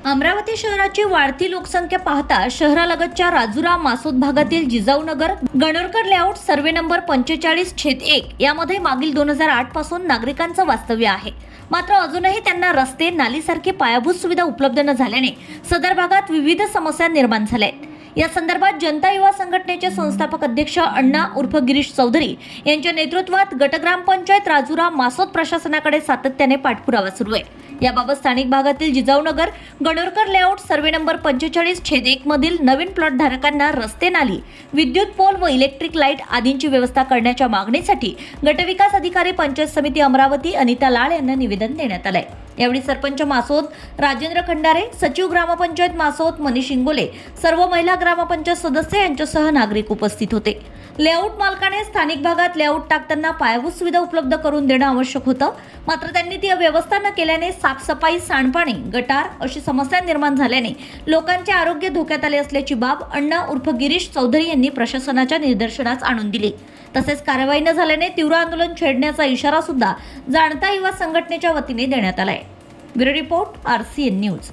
अमरावती शहराची वाढती लोकसंख्या पाहता शहरालगतच्या राजुरा मासोद भागातील Jijaunagar Ganorkar layout survey number 45/1 यामध्ये मागील 2008 पासून नागरिकांचं वास्तव्य आहे। मात्र अजूनही त्यांना रस्ते, नालीसारखी पायाभूत सुविधा उपलब्ध न झाल्याने सदर भागात विविध समस्या निर्माण झाल्या आहेत। या संदर्भात जनता युवा संघटनेचे संस्थापक अध्यक्ष अण्णा उर्फ गिरीश चौधरी यांच्या नेतृत्वात गटग्रामपंचायत राजुरा मासोद प्रशासनाकडे सातत्याने पाठपुरावा सुरू आहे। याबाबत स्थानिक भागातील Jijaunagar Ganorkar layout survey number 45/1 मधील नवीन प्लॉट धारकांना रस्ते, नाली, विद्युत पोल व इलेक्ट्रिक लाईट आदींची व्यवस्था करण्याच्या मागणीसाठी गटविकास अधिकारी पंचायत समिती अमरावती अनिता लाड यांना निवेदन देण्यात आले। यावेळी सरपंच मासोद राजेंद्र खंडारे, सचिव ग्रामपंचायत मासोद मनीष इंगोले, सर्व महिला ग्रामपंचायत सदस्य यांच्यासह नागरिक उपस्थित होते। लेआउट मालकाने स्थानिक भागात लेआउट टाकताना पायाभूत सुविधा उपलब्ध करून देणं आवश्यक होतं, मात्र त्यांनी ती व्यवस्था न केल्याने साफसफाई, सांडपाणी, गटार अशी समस्या निर्माण झाल्याने लोकांचे आरोग्य धोक्यात आले असल्याची बाब अण्णा उर्फ गिरीश चौधरी यांनी प्रशासनाच्या निदर्शनास आणून दिली। तसेच कारवाई न झाल्याने तीव्र आंदोलन छेडण्याचा इशारा सुद्धा जाणता युवा संघटनेच्या वतीने देण्यात आलाय। Bureau report, RCN news.